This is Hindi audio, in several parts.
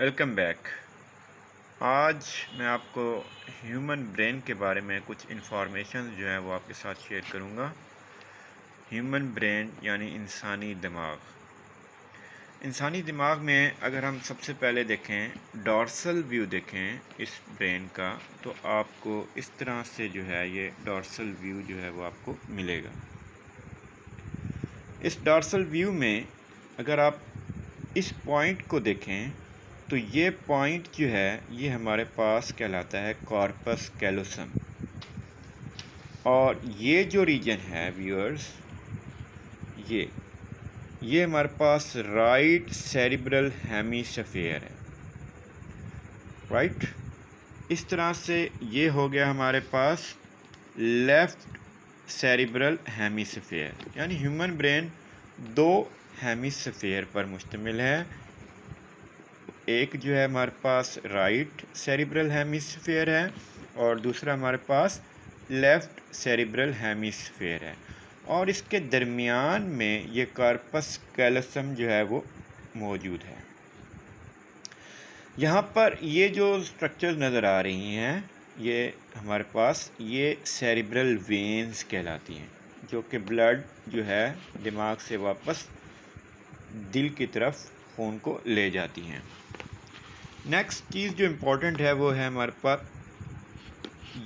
Welcome back. आज मैं आपको ह्यूमन ब्रेन के बारे में कुछ इन्फॉर्मेशन जो है वो आपके साथ शेयर करूंगा। ह्यूमन ब्रेन यानी इंसानी दिमाग। इंसानी दिमाग में अगर हम सबसे पहले देखें, डॉर्सल व्यू देखें इस ब्रेन का, तो आपको इस तरह से जो है ये डॉर्सल व्यू जो है वो आपको मिलेगा। इस डॉर्सल व्यू में अगर आप इस पॉइंट को देखें तो ये पॉइंट जो है ये हमारे पास कहलाता है कॉर्पस कैलोसम। और ये जो रीजन है व्यूअर्स, ये हमारे पास राइट सेरिब्रल हेमिस्फीयर है। राइट, इस तरह से ये हो गया हमारे पास लेफ्ट सेरिब्रल हेमिस्फीयर। यानी ह्यूमन ब्रेन दो हेमिस्फीयर पर मुश्तमिल है। एक जो है हमारे पास राइट सेरिब्रल हेमिस्फीयर है और दूसरा हमारे पास लेफ़्ट सेरिब्रल हेमिस्फीयर है। और इसके दरमियान में ये कॉर्पस कैलोसम जो है वो मौजूद है। यहाँ पर ये जो स्ट्रक्चर नज़र आ रही हैं ये हमारे पास ये सेरिब्रल वेन्स कहलाती हैं, जो कि ब्लड जो है दिमाग से वापस दिल की तरफ खून को ले जाती हैं। नेक्स्ट चीज़ जो इम्पोर्टेंट है वो है हमारे पास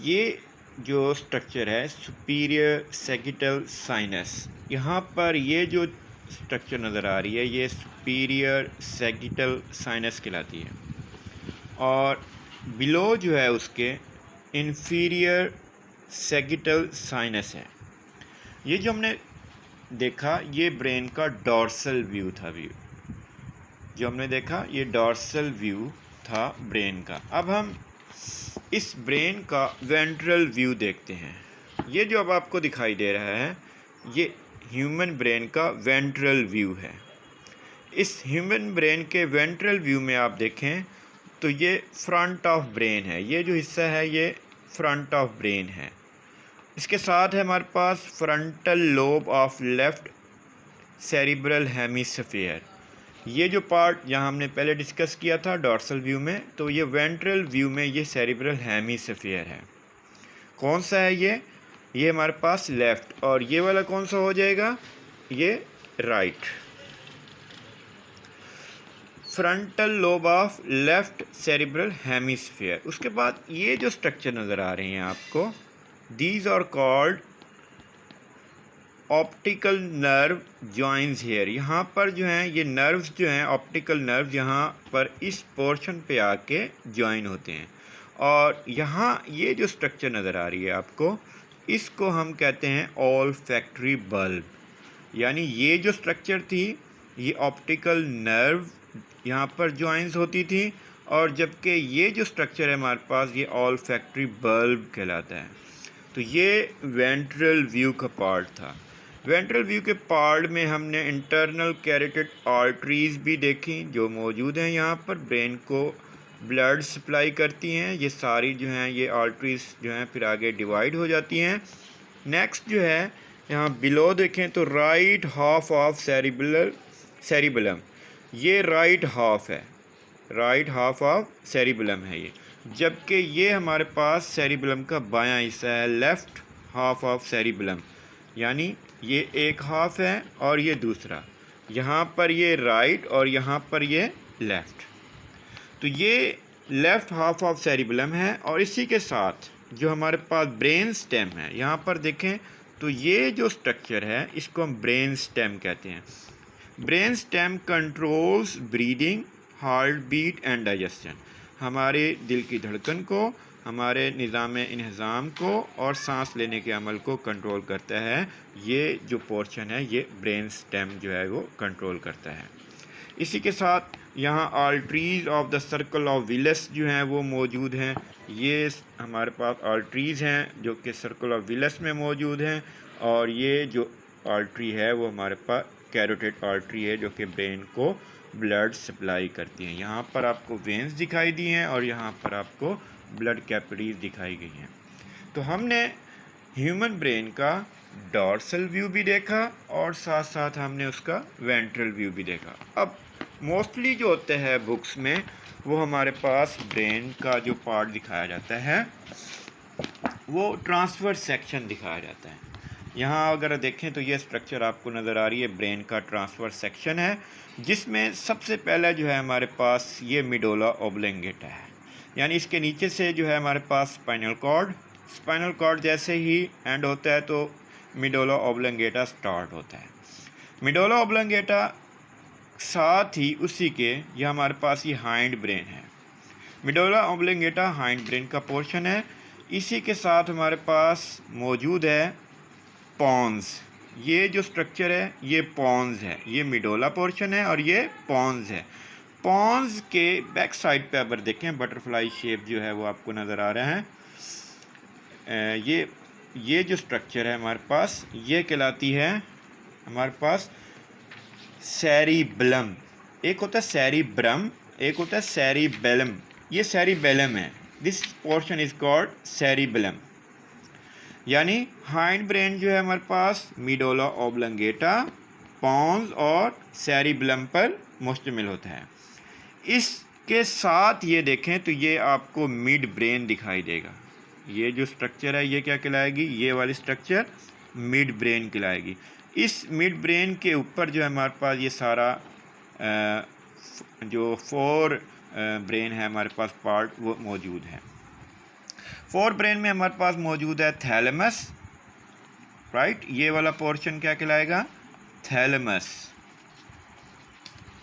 ये जो स्ट्रक्चर है सुपीरियर सैगिटल साइनस। यहाँ पर ये जो स्ट्रक्चर नज़र आ रही है ये सुपीरियर सैगिटल साइनस कहलाती है। और बिलो जो है उसके इन्फीरियर सैगिटल साइनस है। ये जो हमने देखा ये ब्रेन का डॉर्सल व्यू था। जो हमने देखा ये डॉर्सल व्यू था ब्रेन का। अब हम इस ब्रेन का वेंट्रल व्यू देखते हैं। ये जो अब आपको दिखाई दे रहा है ये ह्यूमन ब्रेन का वेंट्रल व्यू है। इस ह्यूमन ब्रेन के वेंट्रल व्यू में आप देखें तो ये फ्रंट ऑफ ब्रेन है। ये जो हिस्सा है ये फ्रंट ऑफ ब्रेन है। इसके साथ है हमारे पास frontal lobe of left cerebral hemisphere. ये जो पार्ट यहाँ हमने पहले डिस्कस किया था डॉर्सल व्यू में, तो ये वेंट्रल व्यू में ये सेरिब्रल हेमिस्फीयर है। कौन सा है ये हमारे पास लेफ़्ट। और ये वाला कौन सा हो जाएगा, ये right. Frontal lobe of left cerebral hemisphere. उसके बाद ये जो स्ट्रक्चर नज़र आ रही हैं आपको, these are called optical nerve joins here. यहाँ पर जो हैं ये नर्व्स जो हैं ऑप्टिकल नर्व्स यहाँ पर इस पोर्शन पे आके जॉइन होते हैं। और यहाँ ये जो स्ट्रक्चर नज़र आ रही है आपको, इसको हम कहते हैं ऑल्फैक्टरी बल्ब। यानी ये जो स्ट्रक्चर थी ये ऑप्टिकल नर्व यहाँ पर जॉइंस होती थी, और जबकि ये जो स्ट्रक्चर है हमारे पास ये ऑल्फैक्टरी बल्ब कहलाता है। तो ये वेंट्रल व्यू का पार्ट था। वेंट्रल व्यू के पार्ट में हमने इंटरनल कैरोटिड आर्टरीज़ भी देखी जो मौजूद हैं यहाँ पर, ब्रेन को ब्लड सप्लाई करती हैं। ये सारी जो हैं ये आर्टरीज़ जो हैं फिर आगे डिवाइड हो जाती हैं। नेक्स्ट जो है यहाँ बिलो देखें तो राइट हाफ ऑफ सेरिबलम, ये राइट हाफ है, राइट हाफ ऑफ सेरिबलम है ये। जबकि ये हमारे पास सेरिबलम का बायां हिस्सा है, लेफ़्ट हाफ ऑफ सेरिबलम। यानी ये एक हाफ है और ये दूसरा। यहाँ पर ये राइट और यहाँ पर ये लेफ़्ट। तो ये लेफ़्ट हाफ ऑफ सेरिबलम है। और इसी के साथ जो हमारे पास ब्रेन स्टेम है, यहाँ पर देखें तो ये जो स्ट्रक्चर है इसको हम ब्रेन स्टेम कहते हैं। Brain stem controls breathing, heart beat and digestion. हमारे दिल की धड़कन को, हमारे निज़ाम इंहज़ाम को और सांस लेने के अमल को कंट्रोल करता है। ये जो पोर्शन है ये ब्रेन स्टेम जो है वो कंट्रोल करता है। इसी के साथ यहाँ arteries of the circle of villous जो हैं वो मौजूद हैं। ये हमारे पास आर्टरीज़ हैं जो कि सर्कल ऑफ विलस में मौजूद हैं। और ये जो आर्टरी है वो हमारे पास कैरोटिड आर्टरी है जो कि ब्रेन को ब्लड सप्लाई करती हैं। यहाँ पर आपको वेन्स दिखाई दी हैं और यहाँ पर आपको ब्लड कैपिलरीज दिखाई गई हैं। तो हमने ह्यूमन ब्रेन का डॉर्सल व्यू भी देखा और साथ साथ हमने उसका वेंट्रल व्यू भी देखा। अब मोस्टली जो होते हैं बुक्स में वो हमारे पास ब्रेन का जो पार्ट दिखाया जाता है वो ट्रांसफर सेक्शन दिखाया जाता है। यहाँ अगर देखें तो ये स्ट्रक्चर आपको नज़र आ रही है, ब्रेन का ट्रांसफर सेक्शन है, जिसमें सबसे पहले जो है हमारे पास ये मिडोला ओब्लंगेटा है, यानी इसके नीचे से जो है हमारे पास स्पाइनल कॉर्ड जैसे ही एंड होता है तो मिडोला ओब्लंगेटा स्टार्ट होता है। मिडोला ओब्लंगेटा साथ ही उसी के ये हमारे पास ये हाइंड ब्रेन है। मिडोला ओब्लंगेटा हाइंड ब्रेन का पोर्शन है। इसी के साथ हमारे पास मौजूद है पॉन्स। ये जो स्ट्रक्चर है ये पॉन्स है, ये मिडोला पोर्शन है और ये पॉन्स है। पॉन्स के बैक साइड पे अगर देखें बटरफ्लाई शेप जो है वो आपको नज़र आ रहा है। ये जो स्ट्रक्चर है हमारे पास ये कहलाती है हमारे पास सेरिबेलम। एक होता है सेरिब्रम, एक होता है सेरिबेलम। ये सेरिबेलम है, this portion is called cerebellum. यानी हाइंड ब्रेन जो है हमारे पास मिडोला ओब्लंगेटा, पॉन्स और सेरिबेलम पर मुश्तमिल होता है। इसके साथ ये देखें तो ये आपको मिड ब्रेन दिखाई देगा। ये जो स्ट्रक्चर है ये क्या कहलाएगी, ये वाली स्ट्रक्चर मिड ब्रेन कहलाएगी। इस मिड ब्रेन के ऊपर जो है हमारे पास ये सारा जो 4 ब्रेन है हमारे पास पार्ट वो मौजूद है। 4 ब्रेन में हमारे पास मौजूद है थैलेमस, राइट, ये वाला पोर्शन क्या कहलाएगा, थैलेमस।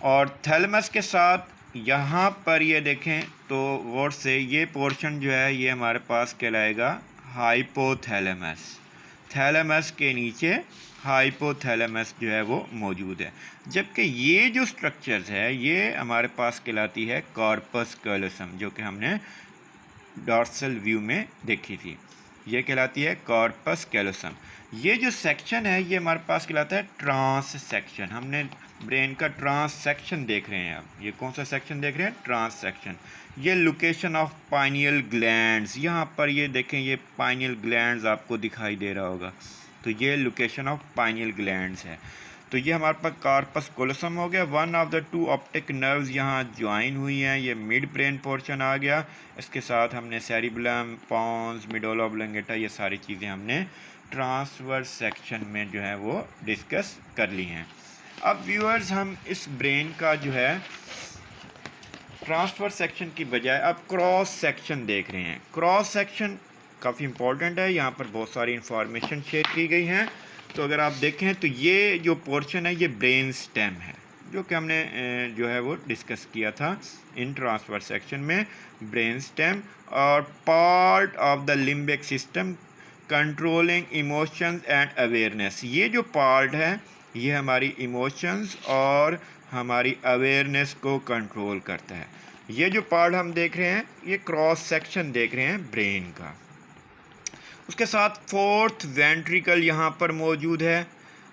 और थैलेमस के साथ यहाँ पर ये देखें तो गौर से ये पोर्शन जो है ये हमारे पास कहलाएगा हाइपोथैलेमस। थैलेमस के नीचे हाइपोथैलेमस जो है वो मौजूद है। जबकि ये जो स्ट्रक्चर्स है ये हमारे पास कहलाती है कॉर्पस कैलोसम, जो कि हमने डॉर्सल व्यू में देखी थी। ये कहलाती है कॉर्पस कैलोसम। ये जो सेक्शन है ये हमारे पास कहलाता है ट्रांस सेक्शन। हमने ब्रेन का ट्रांस सेक्शन देख रहे हैं। अब ये कौन सा सेक्शन देख रहे हैं, ट्रांस सेक्शन। ये लोकेशन ऑफ पाइनियल ग्लैंड्स, यहाँ पर ये देखें ये पाइनियल ग्लैंड्स आपको दिखाई दे रहा होगा, तो ये लोकेशन ऑफ पाइनियल ग्लैंड्स है। तो ये हमारे पास कॉर्पस कैलोसम हो गया। 1 ऑफ द 2 ऑप्टिक नर्व्स यहाँ ज्वाइन हुई हैं, ये मिड ब्रेन पोर्शन आ गया। इसके साथ हमने सेरिबेलम, पॉन्स, मिडोला ओब्लंगेटा ये सारी चीज़ें हमने ट्रांसवर्स सेक्शन में जो है वो डिस्कस कर ली हैं। अब व्यूअर्स हम इस ब्रेन का जो है ट्रांसवर्स सेक्शन की बजाय अब क्रॉस सेक्शन देख रहे हैं। क्रॉस सेक्शन काफ़ी इंपॉर्टेंट है, यहाँ पर बहुत सारी इंफॉर्मेशन शेयर की गई हैं। तो अगर आप देखें तो ये जो पोर्शन है ये ब्रेन स्टेम है, जो कि हमने जो है वो डिस्कस किया था इन ट्रांसवर्स सेक्शन में। ब्रेन स्टेम और part of the limbic system controlling emotions and awareness. ये जो पार्ट है ये हमारी इमोशंस और हमारी अवेयरनेस को कंट्रोल करता है। ये जो पार्ट हम देख रहे हैं ये क्रॉस सेक्शन देख रहे हैं ब्रेन का। उसके साथ 4th वेंट्रिकल यहाँ पर मौजूद है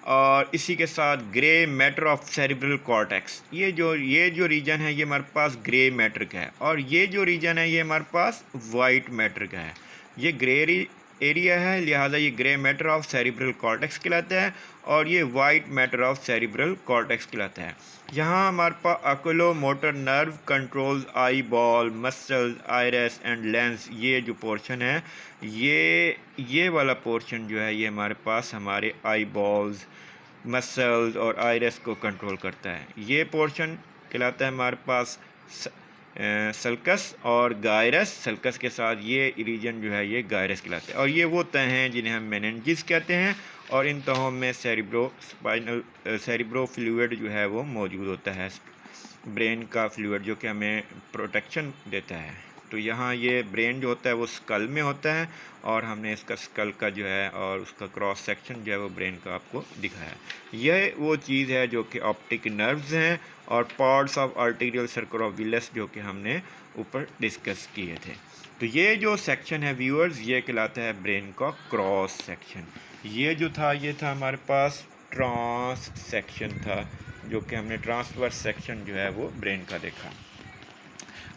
और इसी के साथ grey matter of cerebral cortex. ये जो रीजन है ये हमारे पास ग्रे मैटर का है और ये जो रीजन है ये हमारे पास वाइट मैटर का है। ये ग्रे एरिया है, लिहाजा ये grey matter of cerebral cortex कहलाता है और ये white matter of cerebral cortex कहलाता है। यहाँ हमारे पास oculo motor nerve controls eye ball, muscles, iris and lens. ये जो पोर्शन है ये वाला पोर्शन जो है ये हमारे पास हमारे आई बॉल्स, मसल्स और आइरिस को कंट्रोल करता है। ये पोर्शन कहलाता है हमारे पास सल्कस और गायरस। सल्कस के साथ ये रीजन जो है ये गायरस कहलाता है और ये वो तह हैं जिन्हें हम मेनिंजिस कहते हैं और इन तहों में सेरिब्रो फ्लूइड जो है वो मौजूद होता है, ब्रेन का फ्लूइड जो कि हमें प्रोटेक्शन देता है। तो यहाँ ये ब्रेन जो होता है वो स्कल में होता है और हमने इसका स्कल का जो है और उसका क्रॉस सेक्शन जो है वो ब्रेन का आपको दिखाया है। यह वो चीज़ है जो कि ऑप्टिक नर्व्स हैं और parts of arterial circle of villous जो कि हमने ऊपर डिस्कस किए थे। तो ये जो सेक्शन है व्यूअर्स ये कहलाता है ब्रेन का क्रॉस सेक्शन। ये जो था ये था हमारे पास ट्रांस सेक्शन था, जो कि हमने ट्रांसवर्स सेक्शन जो है वो ब्रेन का देखा।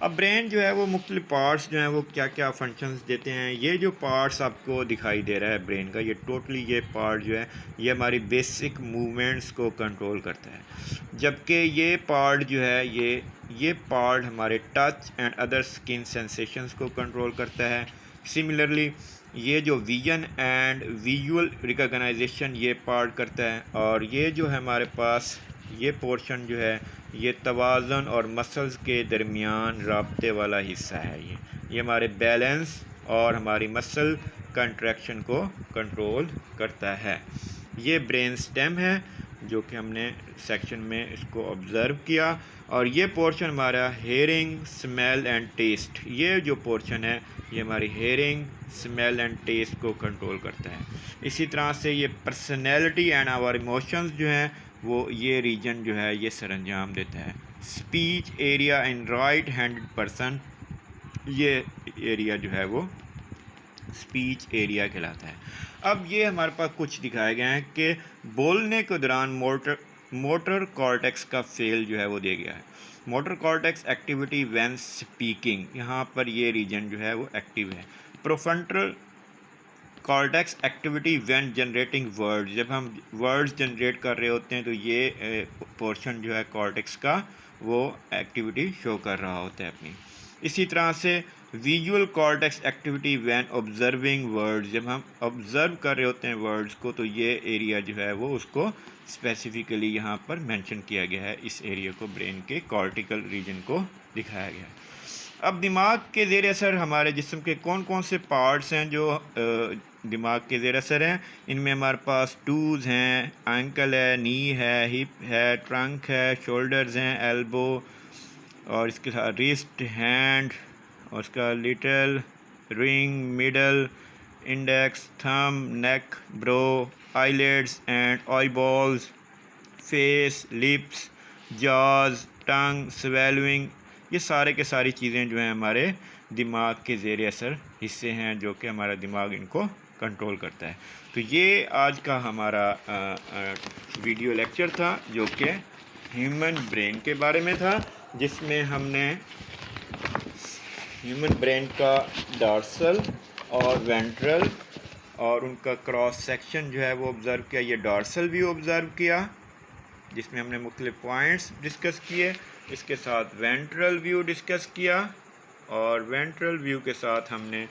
अब ब्रेन जो है वो मुख्तलिफ पार्ट्स जो हैं वो क्या क्या फंक्शंस देते हैं। ये जो पार्ट्स आपको दिखाई दे रहा है ब्रेन का, ये टोटली ये पार्ट जो है ये हमारी बेसिक मूवमेंट्स को कंट्रोल करता है। जबकि ये पार्ट जो है ये पार्ट हमारे touch and other skin sensations को कंट्रोल करता है। सिमिलरली ये जो विजन एंड विजुअल रिकॉग्नाइजेशन ये पार्ट करता है। और ये जो है हमारे पास ये पोर्शन जो है ये तवाज़ुन और मसल्स के दरमियान राब्ते वाला हिस्सा है। ये हमारे बैलेंस और हमारी मसल कंट्रैक्शन को कंट्रोल करता है। ये ब्रेन स्टेम है जो कि हमने सेक्शन में इसको ऑब्ज़र्व किया। और ये पोर्शन हमारा हेयरिंग, स्मेल एंड टेस्ट, ये जो पोर्शन है ये हमारी हेयरिंग, स्मेल एंड टेस्ट को कंट्रोल करता है। इसी तरह से ये पर्सनैलिटी एंड आवर इमोशंस जो हैं वो ये रीजन जो है ये सरअंजाम देता है। Speech area in right handed person, ये एरिया जो है वो स्पीच एरिया कहलाता है। अब ये हमारे पास कुछ दिखाए गए हैं कि बोलने के दौरान मोटर कॉर्टेक्स का फेल जो है वो दिया गया है। Motor cortex activity when speaking, यहाँ पर ये रीजन जो है वो एक्टिव है। Prefrontal cortex activity when generating word, जब हम वर्ड्स जनरेट कर रहे होते हैं तो ये पोर्शन जो है कॉर्टेक्स का वो एक्टिविटी शो कर रहा होता है अपनी। इसी तरह से visual cortex activity when observing words, जब हम ऑब्ज़र्व कर रहे होते हैं वर्ड्स को तो ये एरिया जो है वो उसको स्पेसिफिकली यहाँ पर मेंशन किया गया है। इस एरिया को ब्रेन के कॉर्टिकल रीजन को दिखाया गया है। अब दिमाग के ज़ेर असर हमारे जिस्म के कौन कौन से पार्ट्स हैं जो दिमाग के ज़ेर असर हैं। इनमें हमारे पास टूज़ हैं, एंकल है, नी है, हिप है, ट्रंक है, शोल्डर्स हैं, एल्बो, और इसके साथ रिस्ट, हैंड, और उसका little, ring, middle, index, thumb, neck, bro, eyelids and eyeballs, face, lips, jaws, टंग, स्वेलविंग, ये सारे के सारी चीज़ें जो हैं हमारे दिमाग के ज़ेर असर हिस्से हैं जो कि हमारा दिमाग इनको कंट्रोल करता है। तो ये आज का हमारा वीडियो लेक्चर था जो कि ह्यूमन ब्रेन के बारे में था, जिसमें हमने ह्यूमन ब्रेन का डॉर्सल और वेंट्रल और उनका क्रॉस सेक्शन जो है वो ऑब्ज़र्व किया। ये डॉर्सल व्यू ऑब्ज़र्व किया जिसमें हमने मुख्तलिफ पॉइंट्स डिस्कस किए। इसके साथ वेंट्रल व्यू डिस्कस किया और वेंट्रल व्यू के साथ हमने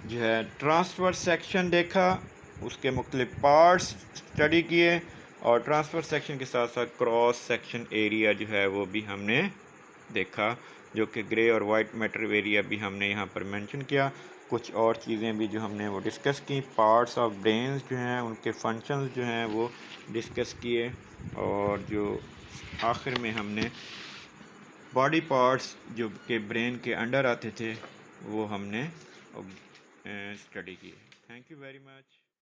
जो है ट्रांसफर सेक्शन देखा, उसके मुख्तलिफ पार्ट्स स्टडी किए और ट्रांसफर सेक्शन के साथ साथ क्रॉस सेक्शन एरिया जो है वो भी हमने देखा जो कि ग्रे और वाइट मैटर एरिया भी हमने यहाँ पर मेंशन किया। कुछ और चीज़ें भी जो हमने वो डिस्कस की, पार्ट्स ऑफ ब्रेन्स जो हैं उनके फंक्शंस जो हैं वो डिस्कस किए और जो आखिर में हमने बॉडी पार्ट्स जो कि ब्रेन के अंडर आते थे वो हमने स्टडी किए। Thank you very much.